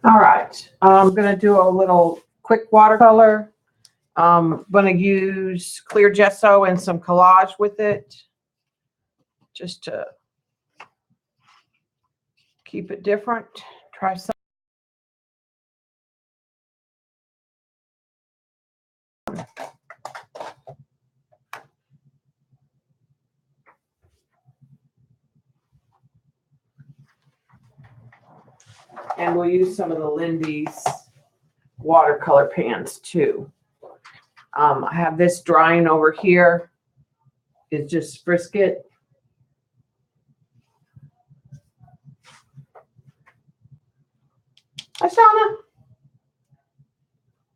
All right, I'm going to do a little quick watercolor. I'm going to use clear gesso and some collage with it, just to keep it different. Try some. And we'll use some of the Lindy's watercolor pans too. I have this drying over here. It's just Frisket. Hi, Shauna.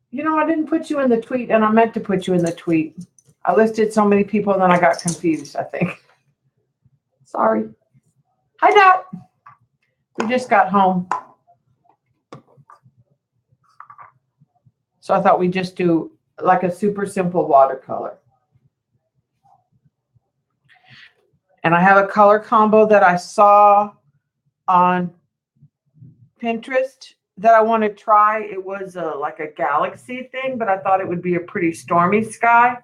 You know, I didn't put you in the tweet, and I meant to put you in the tweet. I listed so many people, and then I got confused, I think. Sorry. Hi, Dot. We just got home. So I thought we'd just do like a super simple watercolor. And I have a color combo that I saw on Pinterest that I want to try. It was like a galaxy thing, but I thought it would be a pretty stormy sky,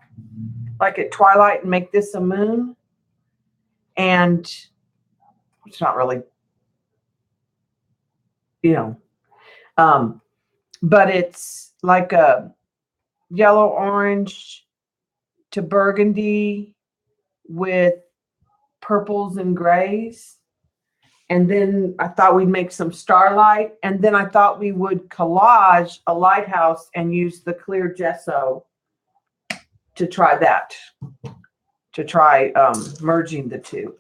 like at twilight, and make this a moon. And it's not really, you know, but it's like a yellow orange to burgundy with purples and grays. And then I thought we'd make some starlight. And then I thought we would collage a lighthouse and use the clear gesso to try that, to try merging the two.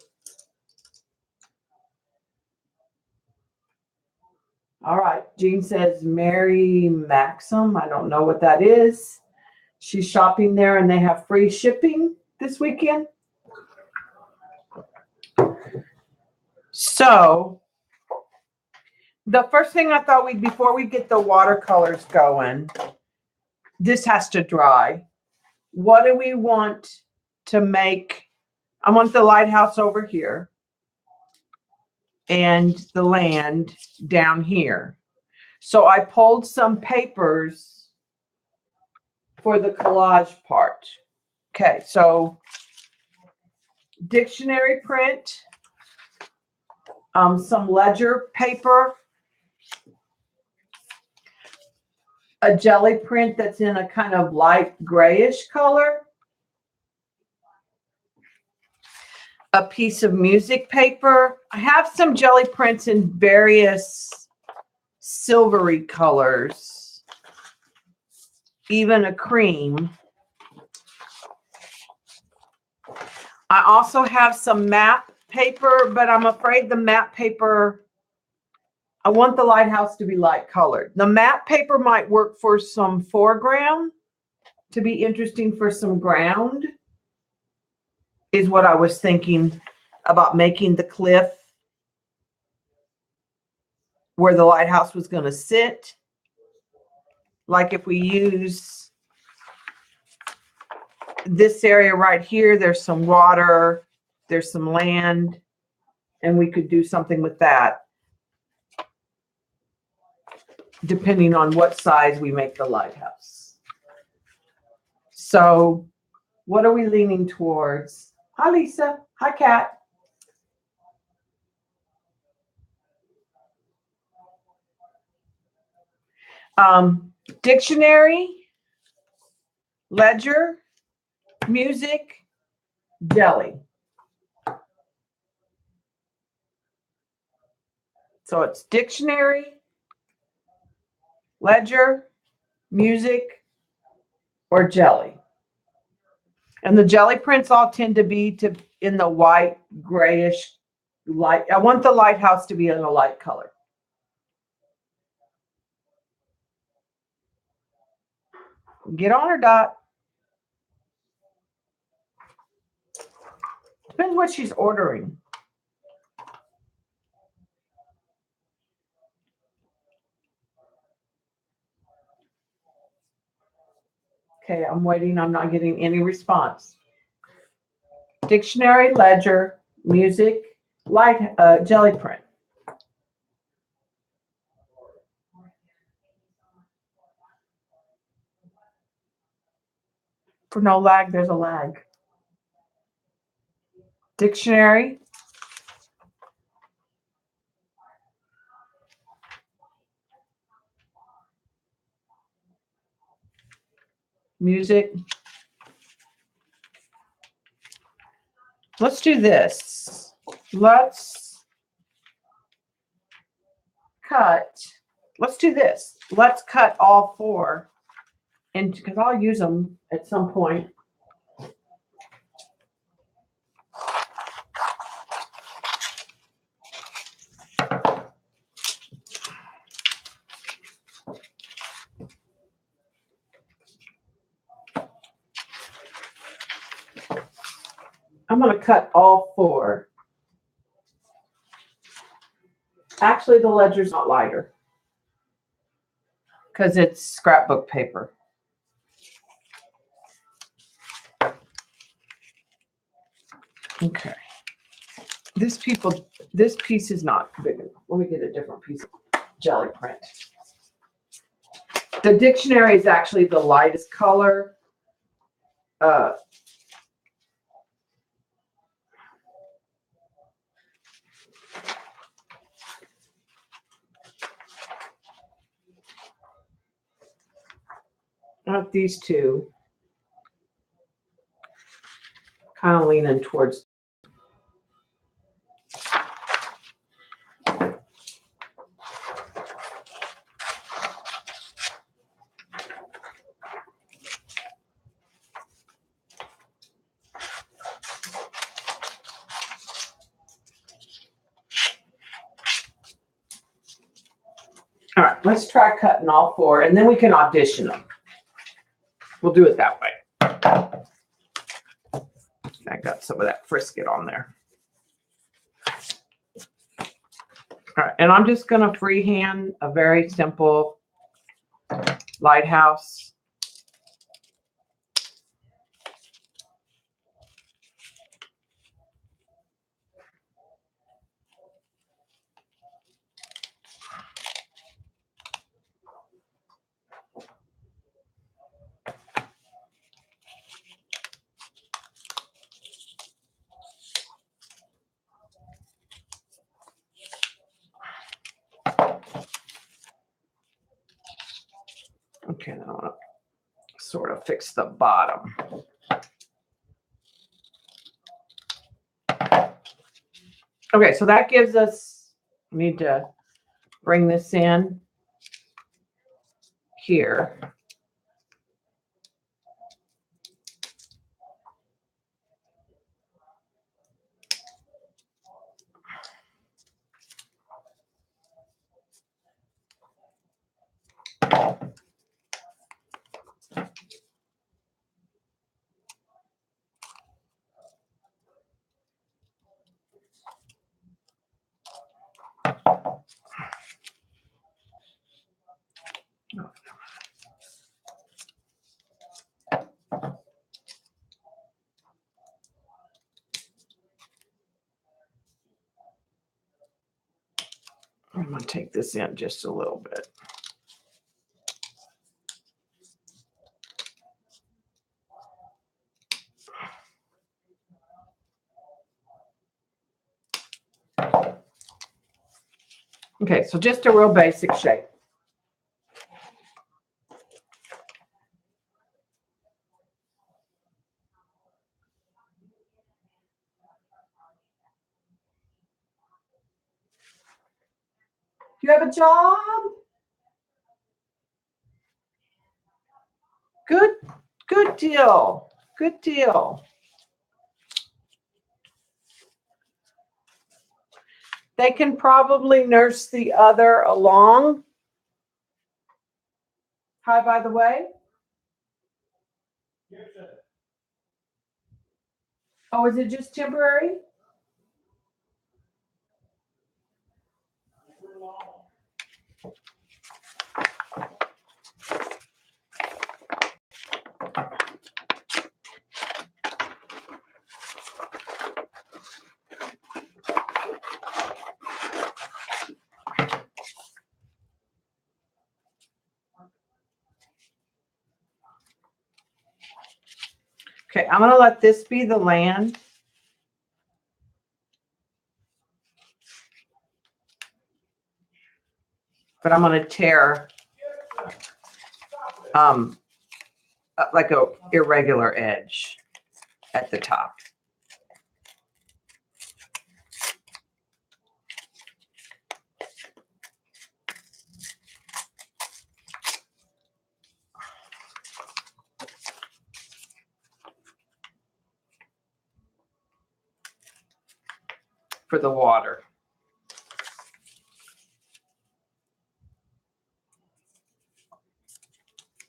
All right. Jean says Mary Maxim. I don't know what that is. She's shopping there and they have free shipping this weekend. So the first thing I thought before we get the watercolors going, this has to dry. What do we want to make? I want the lighthouse over here and the land down here. So I pulled some papers for the collage part. Okay, so dictionary print, some ledger paper, a jelly print that's in a kind of light grayish color, a piece of music paper. I have some jelly prints in various silvery colors, even a cream. I also have some map paper, but I'm afraid the map paper, I want the lighthouse to be light colored. The map paper might work for some foreground, to be interesting for some ground, is what I was thinking about making the cliff where the lighthouse was going to sit. Like if we use this area right here, there's some water, there's some land, and we could do something with that, depending on what size we make the lighthouse. So what are we leaning towards? Hi, Lisa. Hi, Kat. Dictionary, ledger, music, jelly. So it's dictionary, ledger, music, or jelly. And the jelly prints all tend to be in the white, grayish light. I want the lighthouse to be in a light color. Get on her, Dot. Depends what she's ordering. Okay, I'm waiting. I'm not getting any response. Dictionary, ledger, music, jelly print. for no lag, there's a lag. Dictionary. Music. Let's do this. Let's do this. Let's cut all 4. And because I'll use them at some point. I'm going to cut all 4. Actually, the ledger's not lighter because it's scrapbook paper. Okay. This piece is not big enough. Let me get a different piece of jelly print. The dictionary is actually the lightest color. Not these two. Kind of leaning towards. All right, let's try cutting all 4, and then we can audition them. We'll do it that way. I got some of that Frisket on there. All right, and I'm just going to freehand a very simple lighthouse. Okay, now I want to sort of fix the bottom. Okay, so that gives us, we need to bring this in here. I'm going to take this in just a little bit. Okay, so just a real basic shape. You have a job? Good deal. Good deal. They can probably nurse the other along. Hi, by the way. Oh, is it just temporary? Okay, I'm going to let this be the land. But I'm going to tear like a irregular edge at the top. For the water.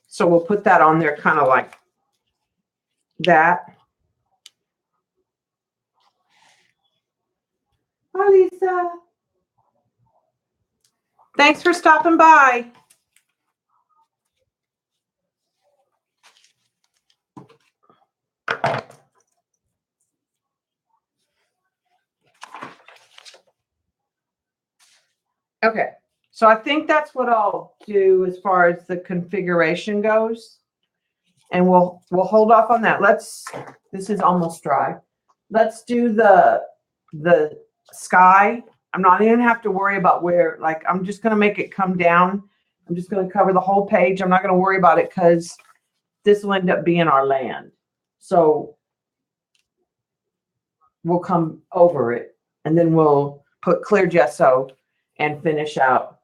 So we'll put that on there kind of like that. Hi, Lisa. Thanks for stopping by. Okay, so I think that's what I'll do as far as the configuration goes. And we'll hold off on that. This is almost dry. Let's do the sky. I'm not even have to worry about where, like, I'm just going to make it come down. I'm just going to cover the whole page. I'm not going to worry about it because this will end up being our land. So we'll come over it and then we'll put clear gesso and finish out.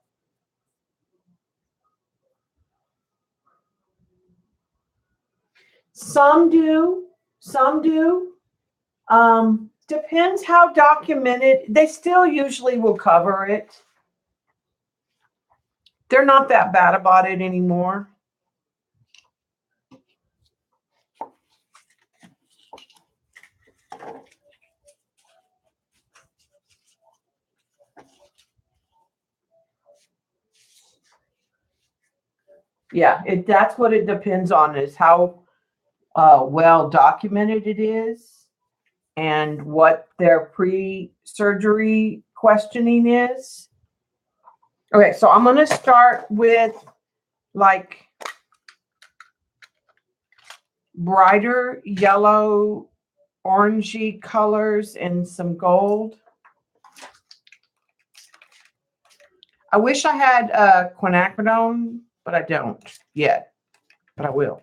Some do, some do. Depends how documented. They still usually will cover it. They're not that bad about it anymore. Yeah, that's what it depends on, is how well documented it is and what their pre-surgery questioning is. Okay, so I'm going to start with like brighter yellow, orangey colors and some gold. I wish I had quinacridone, but I don't yet, but I will.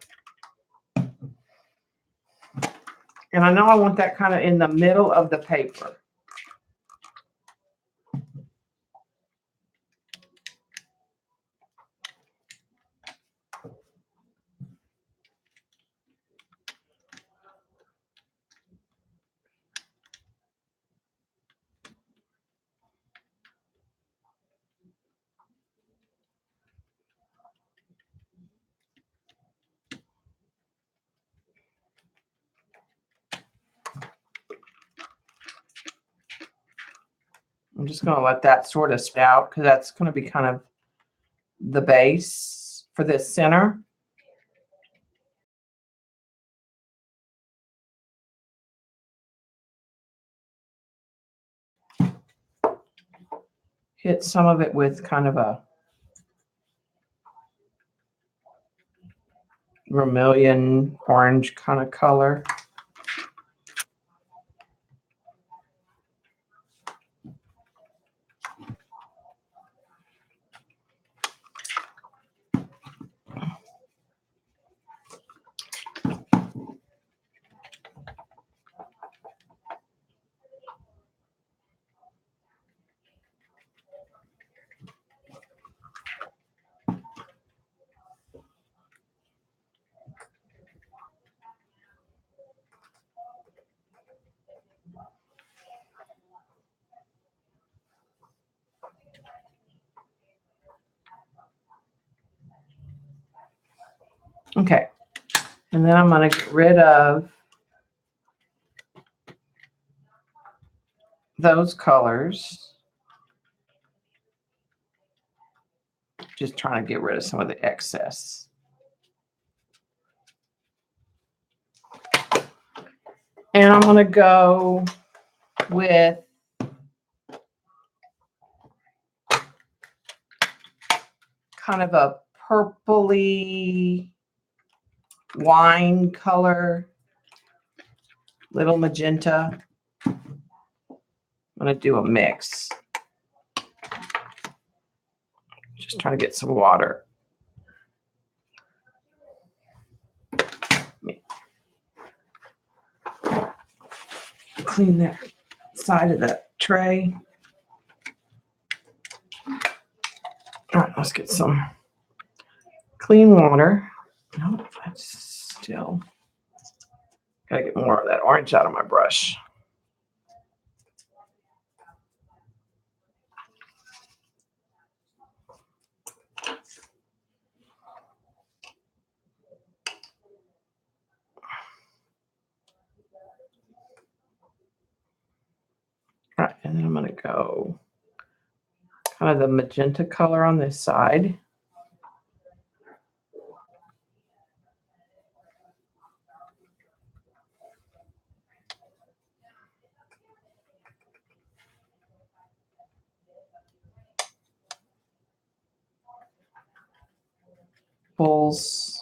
And I know I want that kind of in the middle of the paper. I'm just going to let that sort of spout because that's going to be kind of the base for this center. Hit some of it with kind of a vermilion orange kind of color. Okay, and then I'm going to get rid of those colors. Just trying to get rid of some of the excess. And I'm going to go with kind of a purpley wine color. little magenta. I'm going to do a mix. Just trying to get some water. Clean that side of the tray. All right, let's get some clean water. No, that's still gotta get more of that orange out of my brush. All right, and then I'm gonna go kind of the magenta color on this side. Pulls.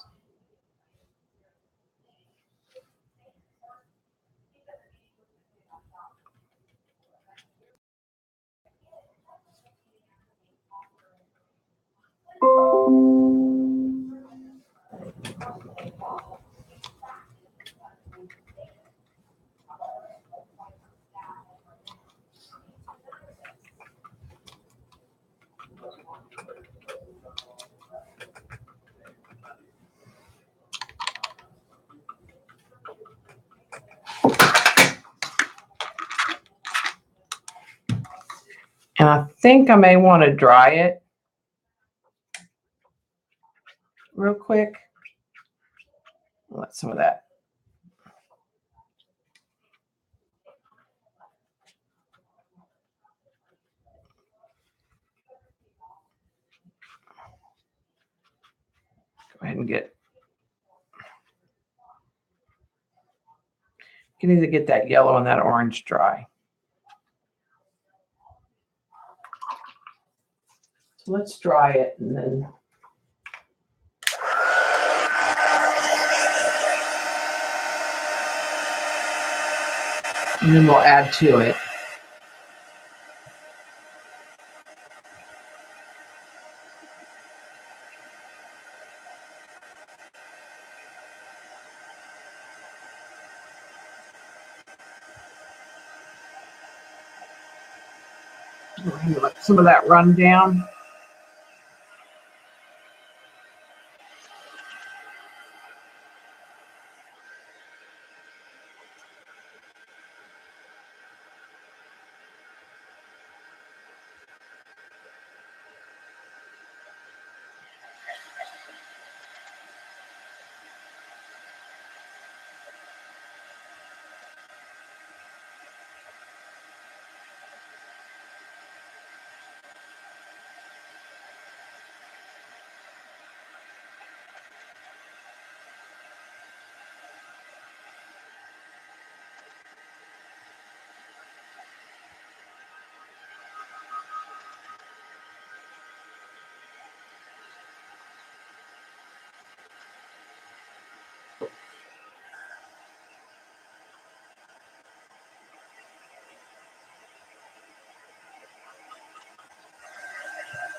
And I think I may want to dry it real quick. Let some of that. Go ahead and get. You can either get that yellow and that orange dry. So let's dry it and then. And then we'll add to it. Let some of that run down.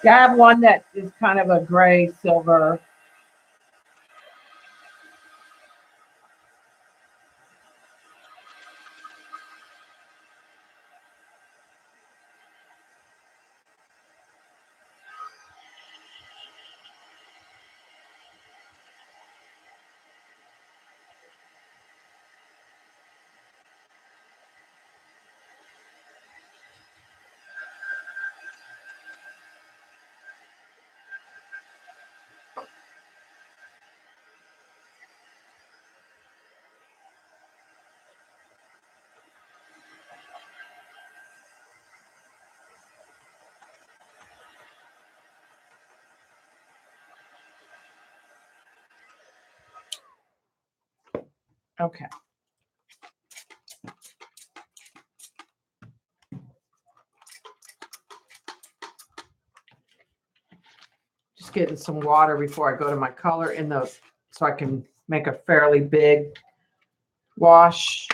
Yeah, I have one that is kind of a gray silver. Okay. Just getting some water before I go to my color in those so I can make a fairly big wash.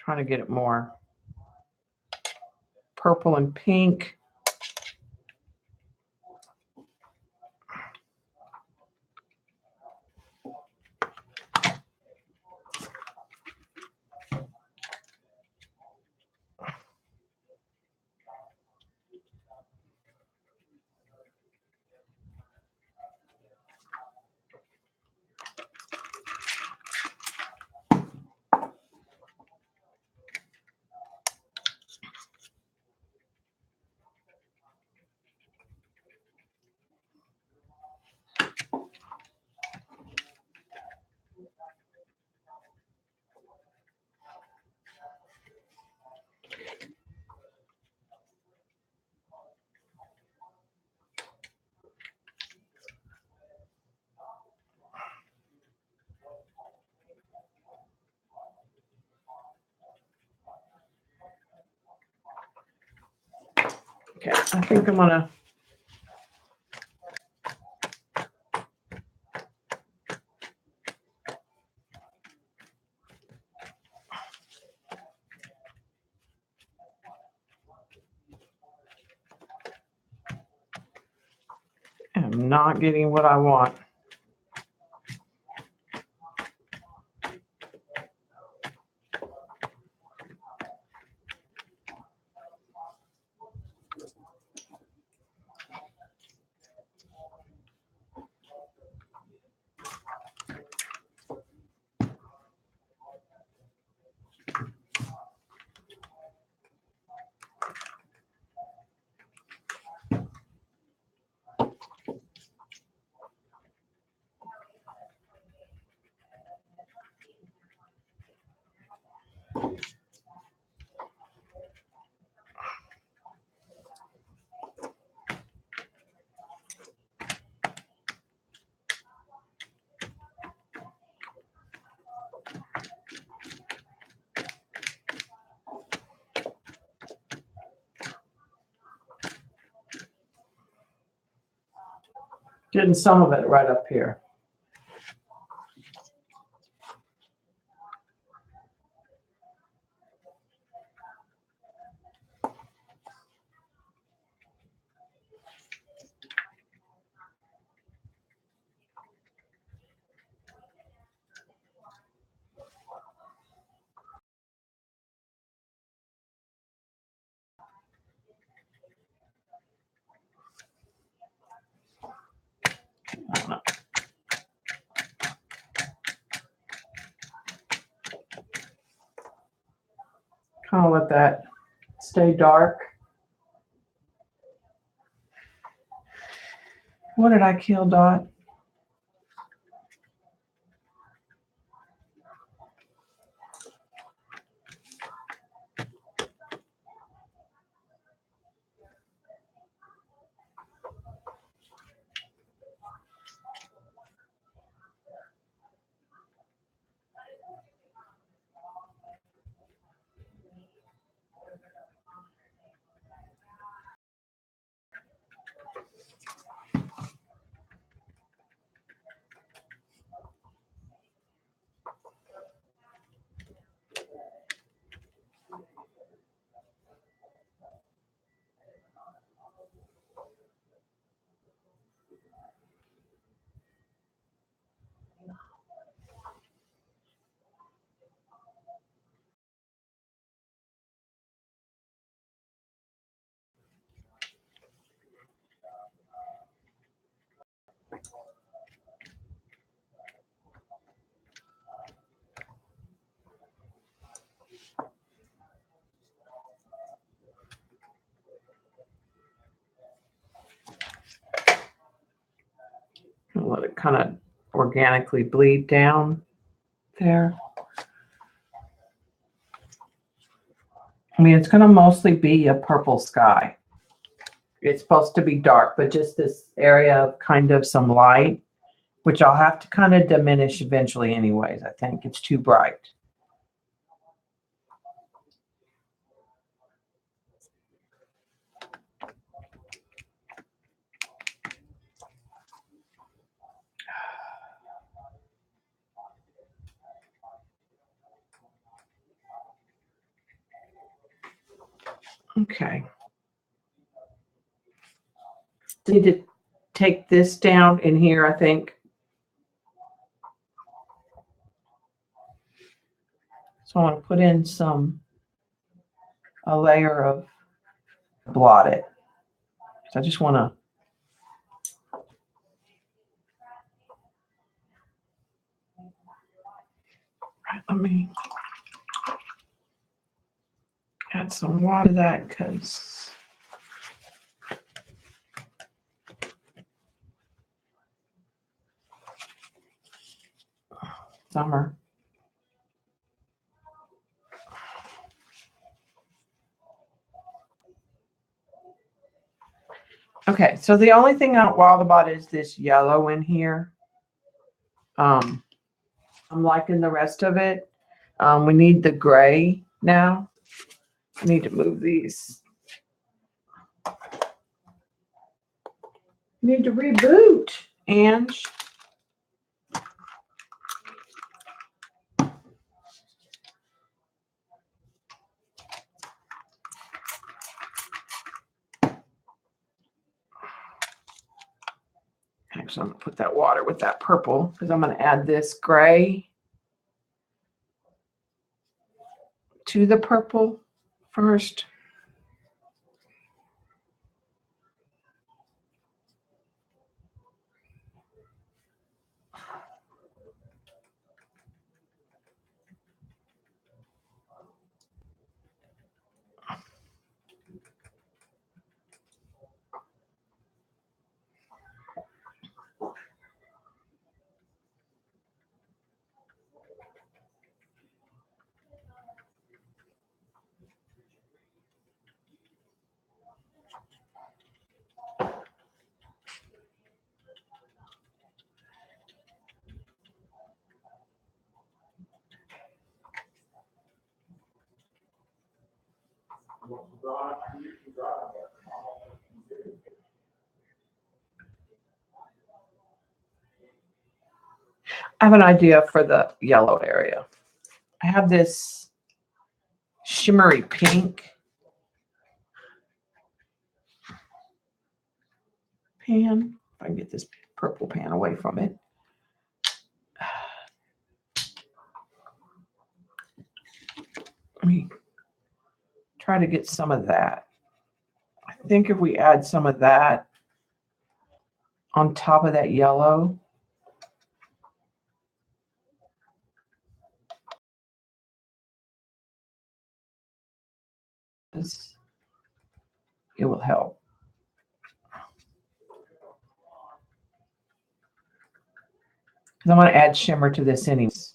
trying to get it more purple and pink. Okay, I think I'm gonna I'm not getting what I want. Getting some of it right up here. Kind of let that stay dark. What did I kill, Dot? I'll let it kind of organically bleed down there. I mean, it's going to mostly be a purple sky. It's supposed to be dark, but just this area of kind of some light, which I'll have to kind of diminish eventually anyways. I think it's too bright. Okay. Need to take this down in here, I think. So I want to put in a layer of blot it. So I just want to let me add some water to that because summer. Okay, so the only thing I don't wild about is this yellow in here. I'm liking the rest of it. We need the gray now. I need to move these. Need to reboot, Ange. Actually, I'm going to put that water with that purple because I'm going to add this gray to the purple first. I have an idea for the yellow area. I have this shimmery pink pan. If I can get this purple pan away from it. Let me try to get some of that. I think if we add some of that on top of that yellow, it will help. Because I want to add shimmer to this anyways.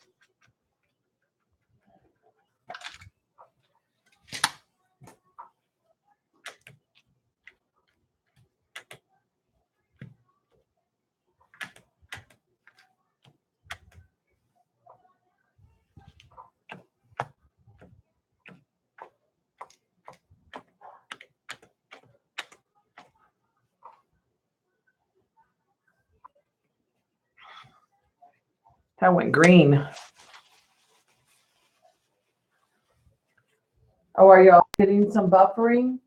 That went green. Oh, are y'all getting some buffering?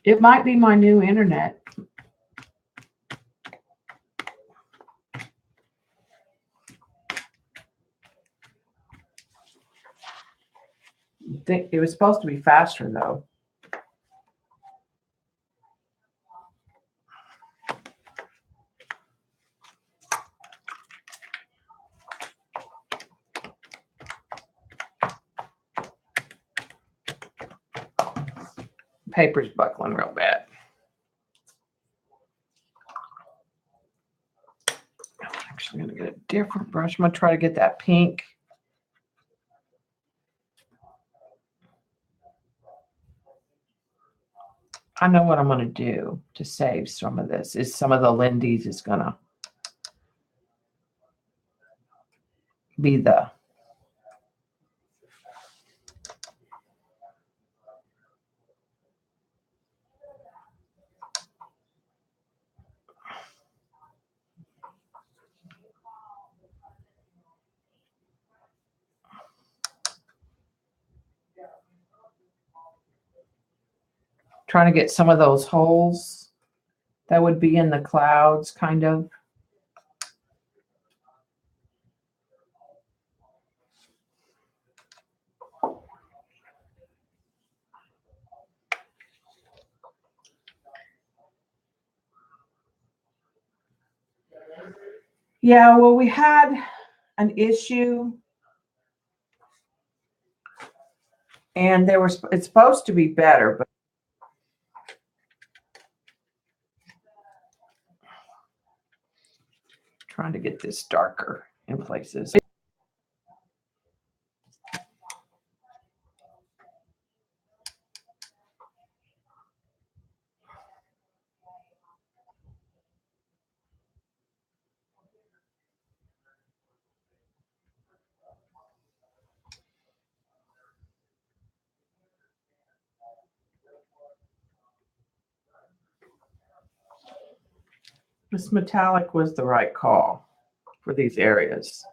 It might be my new internet. I think it was supposed to be faster though. Paper's buckling real bad. I'm actually going to get a different brush. I'm going to try to get that pink. I know what I'm going to do to save some of this. Is some of the Lindy's is going to be the Trying to get some of those holes that would be in the clouds, kind of. Yeah, well, we had an issue, and it's supposed to be better, but trying to get this darker in places. This metallic was the right call for these areas.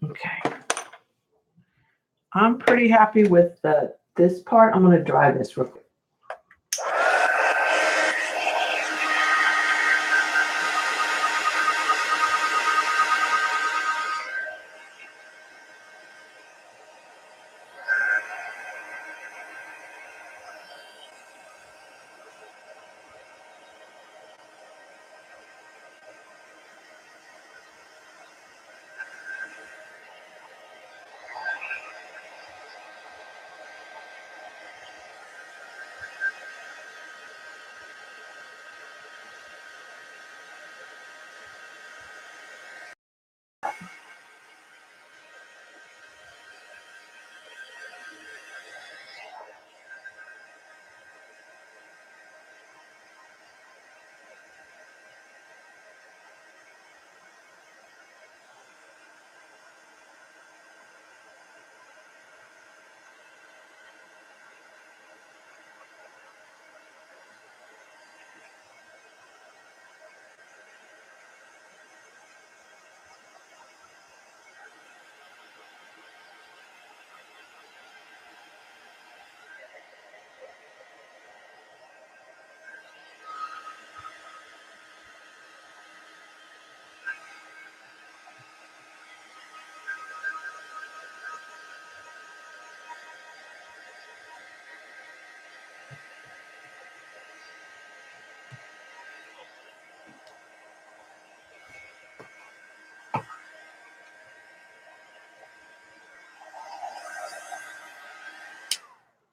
Okay. I'm pretty happy with this part. I'm going to dry this real quick.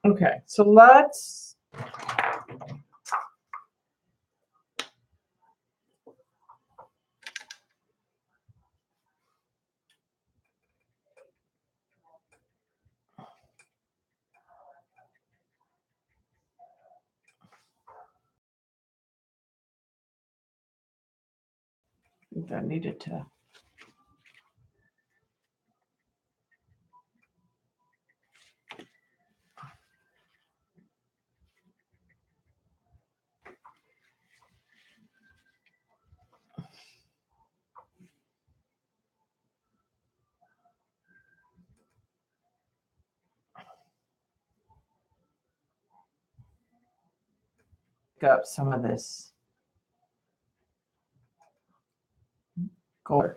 Okay, so let's I think I needed to. up some of this gold.